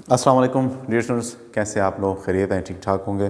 अस्सलाम वालेकुम dear students, कैसे आप लोग? खैरियत हैं? ठीक ठाक होंगे।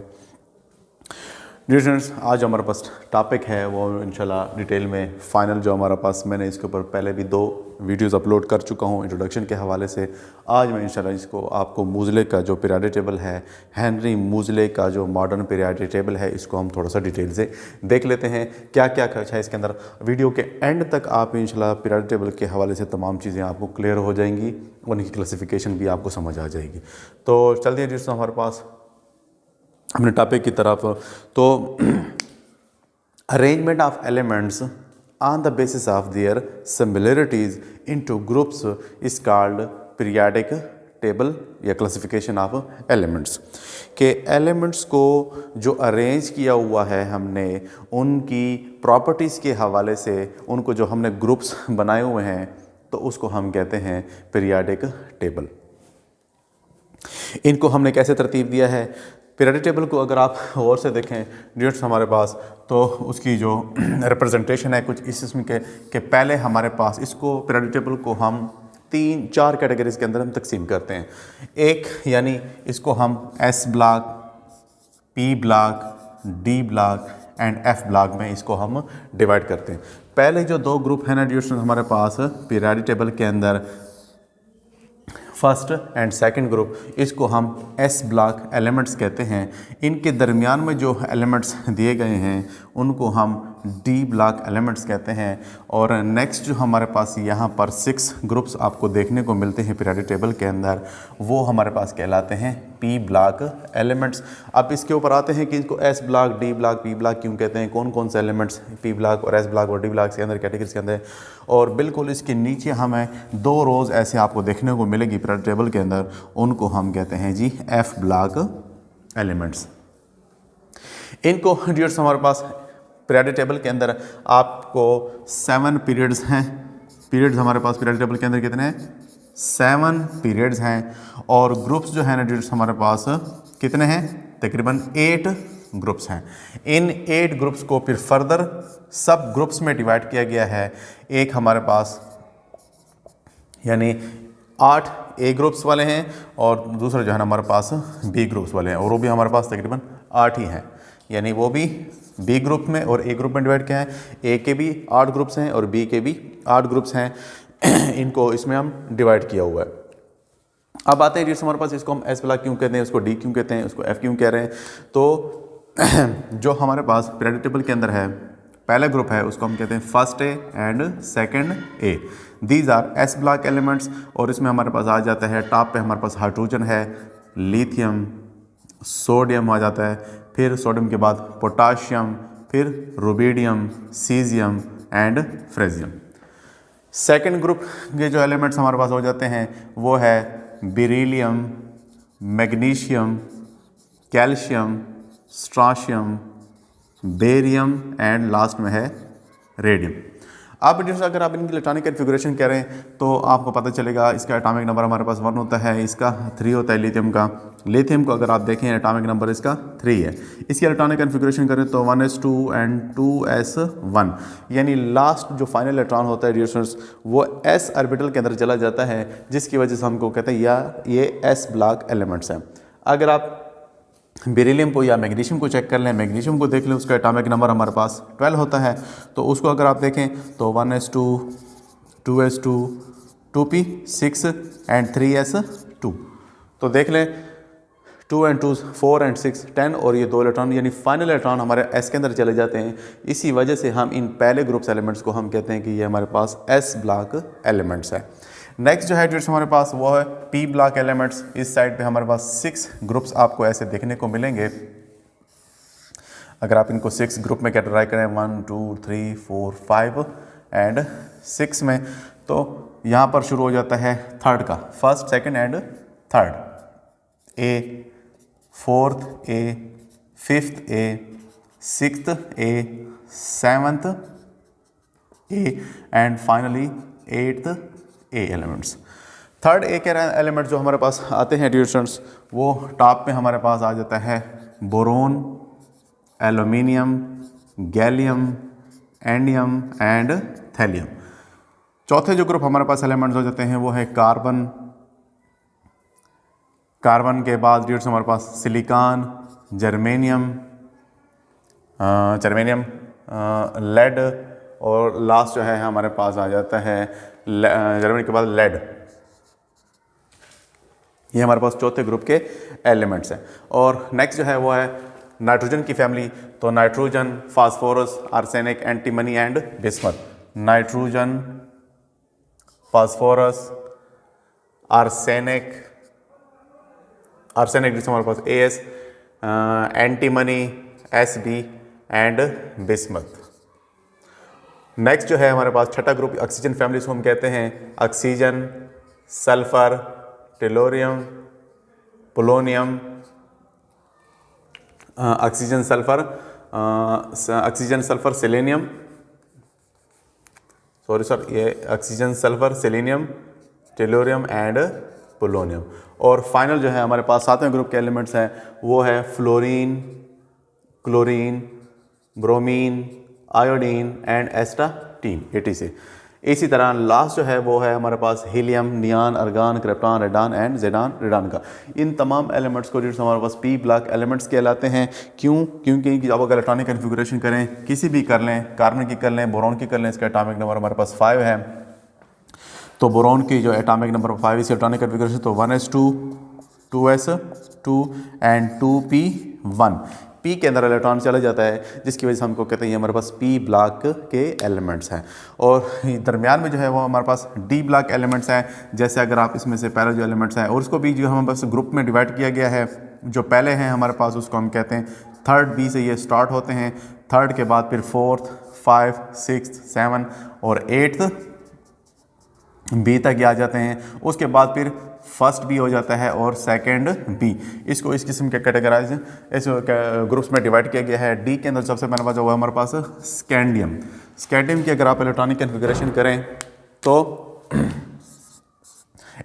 डियर स्टूडेंट्स, आज हमारे पास टॉपिक है वो इंशाल्लाह डिटेल में फाइनल जो हमारे पास, मैंने इसके ऊपर पहले भी 2 वीडियोस अपलोड कर चुका हूँ इंट्रोडक्शन के हवाले से। आज मैं इंशाल्लाह इसको आपको मूज़ले का जो पीरियोडिक टेबल है, हेनरी मूज़ले का जो मॉडर्न पीरियोडिक टेबल है, इसको हम थोड़ा सा डिटेल से देख लेते हैं क्या क्या कुछ है इसके अंदर। वीडियो के एंड तक आप इंशाल्लाह पीरियोडिक टेबल के हवाले से तमाम चीज़ें आपको क्लियर हो जाएंगी, उनकी क्लासिफिकेशन भी आपको समझ आ जाएगी। तो चलते हैं जिससे हमारे पास अपने टॉपिक की तरफ। तो arrangement of elements on the basis of their similarities into groups is called periodic table या क्लासिफिकेशन ऑफ एलिमेंट्स। के एलिमेंट्स को जो अरेंज किया हुआ है हमने, उनकी प्रॉपर्टीज़ के हवाले से उनको जो हमने ग्रुप्स बनाए हुए हैं, तो उसको हम कहते हैं पीरियोडिक टेबल। इनको हमने कैसे तरतीब दिया है? पीरियोडिक टेबल को अगर आप गौर से देखें डिटेल्स हमारे पास, तो उसकी जो रिप्रेजेंटेशन है कुछ इस किस्म के पहले हमारे पास इसको पीरियोडिक टेबल को हम 3-4 कैटेगरीज के अंदर हम तकसीम करते हैं। एक यानी इसको हम S block, P block, D block and F block में इसको हम डिवाइड करते हैं। पहले जो 2 ग्रुप है ना डिटेल्स हमारे पास पीरियोडिक टेबल के अंदर, फर्स्ट एंड सेकंड ग्रुप, इसको हम एस ब्लॉक एलिमेंट्स कहते हैं। इनके दरमियान में जो एलिमेंट्स दिए गए हैं उनको हम डी ब्लॉक एलिमेंट्स कहते हैं। और नेक्स्ट जो हमारे पास यहाँ पर 6 ग्रुप्स आपको देखने को मिलते हैं पीरियोडिक टेबल के अंदर, वो हमारे पास कहलाते हैं पी ब्लॉक एलिमेंट्स। अब इसके ऊपर आते हैं कि इसको S block, D block, P block क्यों कहते हैं, कौन कौन से एलिमेंट्स पी ब्लॉक और एस ब्लॉक और डी ब्लॉक के अंदर कैटेगरीज के अंदर। और बिल्कुल इसके नीचे हमें 2 रोज़ ऐसे आपको देखने को मिलेगी पीरियोडिक टेबल के अंदर, उनको हम कहते हैं जी एफ ब्लॉक एलिमेंट्स। इनको डियर्स हमारे पास पीरियोडिक टेबल के अंदर आपको 7 पीरियड्स हैं। पीरियड्स हमारे पास पीरियोडिक टेबल के अंदर कितने हैं? 7 पीरियड्स हैं। और ग्रुप्स जो है ना डियर्स हमारे पास कितने हैं? तकरीबन 8 ग्रुप्स हैं। इन 8 ग्रुप्स को फिर फर्दर सब ग्रुप्स में डिवाइड किया गया है। एक हमारे पास यानी 8 ए ग्रुप्स वाले हैं और दूसरा जो है ना हमारे पास बी ग्रुप्स वाले हैं, और वो भी हमारे पास तकरीबन 8 ही हैं। यानी वो भी बी ग्रुप में और ए ग्रुप में डिवाइड किया है। ए के भी 8 ग्रुप्स हैं और बी के भी 8 ग्रुप्स हैं। इनको इसमें हम डिवाइड किया हुआ है। अब आते हैं जिस हमारे पास, इसको हम एस ब्लॉक क्यों कहते हैं, उसको डी क्यों कहते हैं, उसको एफ क्यों कह रहे हैं। तो जो हमारे पास पीरियोडिक टेबल के अंदर है, पहला ग्रुप है उसको हम कहते हैं first A and second A. These R S block elements. और इसमें हमारे पास आ जाता है टॉप पे हमारे पास हाइड्रोजन है, लिथियम, सोडियम आ जाता है, फिर सोडियम के बाद पोटाशियम, फिर rubidium, caesium and francium. Second group के जो एलिमेंट्स हमारे पास हो जाते हैं वो है beryllium, magnesium, calcium, strontium, barium and last में है रेडियम। अब जैसे अगर आप इनकी इलेक्ट्रॉनिक कन्फिगरेशन करें तो आपको पता चलेगा, इसका एटॉमिक नंबर हमारे पास 1 होता है, इसका 3 होता है लिथियम का। लिथियम को अगर आप देखें एटॉमिक नंबर इसका 3 है। इसकी इलेक्ट्रॉनिक कन्फिगरेशन करें तो 1s2 एंड 2s1, यानी लास्ट जो फाइनल इलेक्ट्रॉन होता है डियर्स वो s ऑर्बिटल के अंदर चला जाता है, जिसकी वजह से हमको कहते हैं या ये s ब्लॉक एलिमेंट्स हैं। अगर आप बेरिलियम को या मैग्नीशियम को चेक कर लें, मैग्नीशियम को देख लें, उसका एटॉमिक नंबर हमारे पास 12 होता है। तो उसको अगर आप देखें तो 1s2, 2s2, 2p6 and 3s2। तो देख लें 2 and 2 4 and 6 10, और ये 2 इलेक्ट्रॉन यानी फाइनल इलेक्ट्रॉन हमारे एस के अंदर चले जाते हैं। इसी वजह से हम इन पहले ग्रुप्स एलिमेंट्स को हम कहते हैं कि ये हमारे पास एस ब्लॉक एलिमेंट्स है। नेक्स्ट जो है जो हमारे पास वो है पी ब्लॉक एलिमेंट्स। इस साइड पे हमारे पास 6 ग्रुप्स आपको ऐसे देखने को मिलेंगे। अगर आप इनको 6 ग्रुप में कैटेगराइज करें 1 2 3 4 5 एंड 6 में, तो यहाँ पर शुरू हो जाता है थर्ड का, first second and third, A, fourth A, fifth A, sixth A, seventh A and finally 8th A elements. Third A के एलिमेंट जो हमारे पास आते हैं डियर स्टूडेंट्स, वो टॉप पे हमारे पास आ जाता है boron, aluminium, gallium, indium and thallium. चौथे जो ग्रुप हमारे पास एलिमेंट्स हो जाते हैं वो है कार्बन, कार्बन के बाद ड्यूट्स हमारे पास सिलिकॉन, जर्मेनियम, लेड, और लास्ट जो है हमारे पास आ जाता है जर्मनी के बाद लेड। ये हमारे पास चौथे ग्रुप के एलिमेंट्स हैं। और नेक्स्ट जो है वो है नाइट्रोजन की फैमिली। तो nitrogen, phosphorus, arsenic, antimony and bismuth. Nitrogen, phosphorus, arsenic जिसमें हमारे पास AS, antimony SB and bismuth. Next जो है हमारे पास छठा ग्रुप ऑक्सीजन फैमिली को हम कहते हैं oxygen, sulphur, tellurium, polonium, oxygen sulphur selenium, oxygen sulphur selenium, tellurium and polonium. और फाइनल जो है हमारे पास सातवें ग्रुप के एलिमेंट्स हैं वो है fluorine, chlorine, bromine, iodine and astatine etc। इसी तरह लास्ट जो है वो है हमारे पास helium, neon, argon, krypton, radon and radon का। इन तमाम एलिमेंट्स को जो हमारे पास पी ब्लॉक एलिमेंट्स कहलाते हैं। क्यों? क्योंकि जब अगर इलेक्ट्रॉनिक कन्फिगरेशन करें, किसी भी कर लें, कार्बन की कर लें, बोरॉन की कर लें, इसका एटॉमिक नंबर हमारे पास 5 है। तो बोरॉन की जो एटॉमिक नंबर 5 इस इलेक्ट्रॉनिक कन्फिगरेशन तो 1s2, 2s2 and 2p1। P के अंदर इलेक्ट्रॉन चला जाता है, जिसकी वजह से हमको कहते हैं ये हमारे पास पी ब्लॉक के एलिमेंट्स हैं। और दरमियान में जो है वो हमारे पास डी ब्लॉक एलिमेंट्स हैं। जैसे अगर आप इसमें से पहले जो एलिमेंट्स हैं और उसको भी जो हमारे पास ग्रुप में डिवाइड किया गया है, जो पहले हैं हमारे पास उसको हम कहते हैं थर्ड, बी से ये स्टार्ट होते हैं। थर्ड के बाद फिर फोर्थ, 5, 6, 7 और 8 बी तक आ जाते हैं। उसके बाद फिर फर्स्ट बी हो जाता है और सेकंड बी। इसको इस किस्म के कैटेगराइज इस ग्रुप्स में डिवाइड किया गया है। डी के अंदर सबसे पहले बात हुआ हमारे पास स्कैंडियम। स्कैंडियम की अगर आप इलेक्ट्रॉनिक कन्फिगरेशन करें तो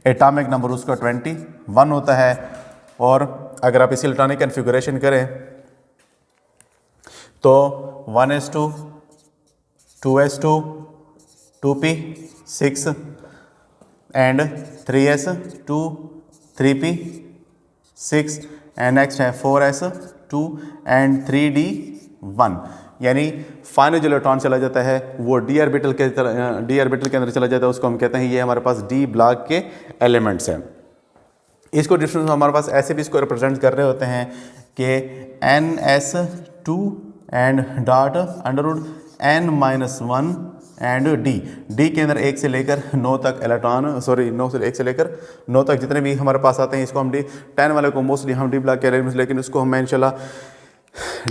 एटॉमिक नंबर उसका 21 होता है। और अगर आप इसी इलेक्ट्रॉनिक कन्फिगरेशन करें तो 1s2, 2s2, 2p6 and 3s2, 3p6 and next है 4s2 एंड 3d1। यानी फाइनल जो इलेक्ट्रॉन चला जाता है वो डी ऑर्बिटल के अंदर चला जाता है। उसको हम कहते हैं ये हमारे पास डी ब्लॉक के एलिमेंट्स हैं। इसको डिफरेंस हमारे पास ऐसे भी इसको रिप्रेजेंट कर रहे होते हैं कि ns2 एंड डॉट अंडरवुड n-1 एंड डी के अंदर 1 से लेकर 9 तक इलेक्ट्रॉन 1 से लेकर 9 तक जितने भी हमारे पास आते हैं इसको हम डी 10 वाले को मोस्टली हम डी ब्लॉक के एलिमेंट्स, लेकिन उसको हम इंशाल्लाह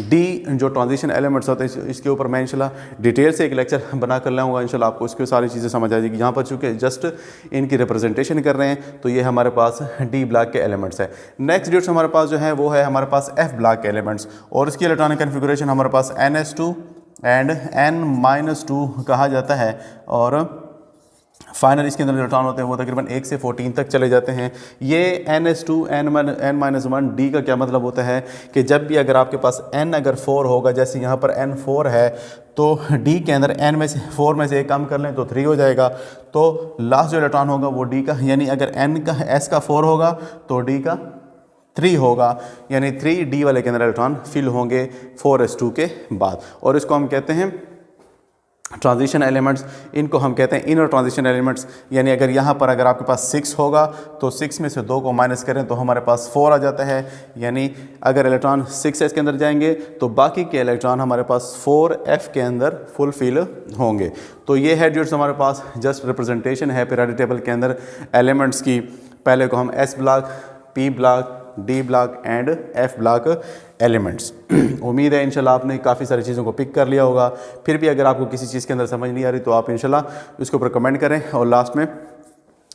डी जो ट्रांजिशन एलिमेंट्स होते हैं इसके ऊपर मैं इंशाल्लाह डिटेल से एक लेक्चर बना कर लाऊंगा। इंशाल्लाह आपको इसकी सारी चीज़ें समझ आ जाएगी। यहाँ पर चूँकि जस्ट इनकी रिप्रेजेंटेशन कर रहे हैं तो ये हमारे पास डी ब्लॉक के एलिमेंट्स है। नेक्स्ट डेट्स हमारे पास जो है वो है हमारे पास एफ ब्लॉक के एलिमेंट्स और इसकी इलेक्ट्रॉनिक कन्फिगरेशन हमारे पास ns2 एंड n-2 कहा जाता है। और फाइनल इसके अंदर जो इलेक्ट्रॉन होते हैं वो तकरीबन 1 से 14 तक चले जाते हैं। ये ns2 n-1 डी का क्या मतलब होता है कि जब भी अगर आपके पास n अगर 4 होगा, जैसे यहाँ पर n4 है तो डी के अंदर n में से 4 में से एक कम कर लें तो 3 हो जाएगा। तो लास्ट जो इलेक्ट्रॉन होगा वो डी का, यानी अगर n का s का 4 होगा तो डी का 3 होगा, यानी 3d वाले के अंदर इलेक्ट्रॉन फिल होंगे 4s2 के बाद। और इसको हम कहते हैं ट्रांजिशन एलिमेंट्स। इनको हम कहते हैं इनर ट्रांजिशन एलिमेंट्स। यानी अगर यहाँ पर अगर आपके पास 6 होगा तो 6 में से 2 को माइनस करें तो हमारे पास 4 आ जाता है। यानी अगर इलेक्ट्रॉन 6s के अंदर जाएंगे तो बाकी के इलेक्ट्रॉन हमारे पास 4f के अंदर फुल फिल होंगे। तो ये है जो हमारे पास जस्ट रिप्रेजेंटेशन है पीरियोडिक टेबल के अंदर एलिमेंट्स की। पहले को हम s block, p block, D block and F block elements. उम्मीद है इंशाल्लाह आपने काफ़ी सारी चीज़ों को पिक कर लिया होगा। फिर भी अगर आपको किसी चीज़ के अंदर समझ नहीं आ रही तो आप इंशाल्लाह उसके ऊपर कमेंट करें और लास्ट में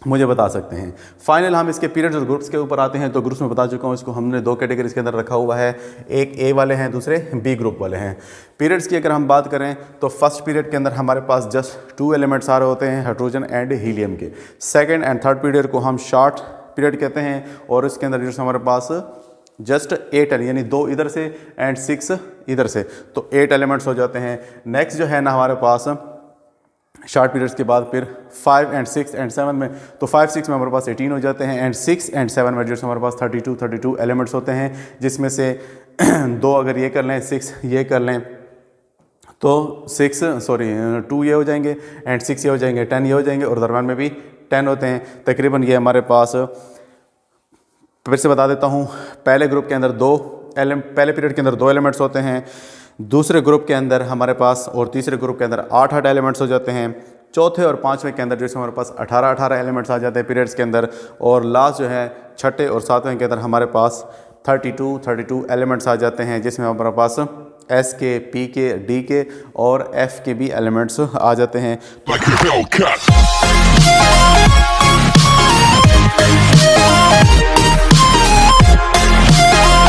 मुझे बता सकते हैं। फाइनल हम इसके पीरियड्स और ग्रुप्स के ऊपर आते हैं। तो ग्रुप्स में बता चुका हूँ, इसको हमने 2 कैटेगरीज के अंदर रखा हुआ है, एक ए वाले हैं, दूसरे बी ग्रुप वाले हैं। पीरियड्स की अगर हम बात करें तो फर्स्ट पीरियड के अंदर हमारे पास जस्ट 2 एलिमेंट्स आ रहे होते हैं, हाइड्रोजन एंड हीलियम के। सेकेंड एंड थर्ड पीरियड को हम शॉर्ट पीरियड कहते हैं और इसके अंदर जो हमारे पास जस्ट 8 यानी 2 इधर से एंड 6 इधर से, तो 8 एलिमेंट्स हो जाते हैं। नेक्स्ट जो है ना हमारे पास शॉर्ट पीरियड्स के बाद फिर 5 एंड 6 एंड 7 में, तो 5 6 में हमारे पास 18 हो जाते हैं एंड 6 एंड 7 में जो हमारे पास 32 एलिमेंट्स होते हैं, जिसमें से 2 अगर ये कर लें, 6 ये कर लें तो 2 ये हो जाएंगे एंड 6 ये हो जाएंगे, 10 ये हो जाएंगे और दरम्यान में भी 10 होते हैं। तकरीबन ये हमारे पास, फिर से बता देता हूँ, पहले ग्रुप के अंदर पहले पीरियड के अंदर 2 एलिमेंट्स होते हैं, दूसरे ग्रुप के अंदर हमारे पास और तीसरे ग्रुप के अंदर 8 एलिमेंट्स हो जाते हैं, चौथे और पाँचवें के अंदर जो है हमारे पास 18 एलिमेंट्स आ जाते हैं पीरियड्स के अंदर, और लास्ट जो है छठे और सातवें के अंदर हमारे पास 32 एलिमेंट्स आ जाते हैं, जिसमें हमारे पास एस के, पी के, डी के और एफ के भी एलिमेंट्स आ जाते हैं।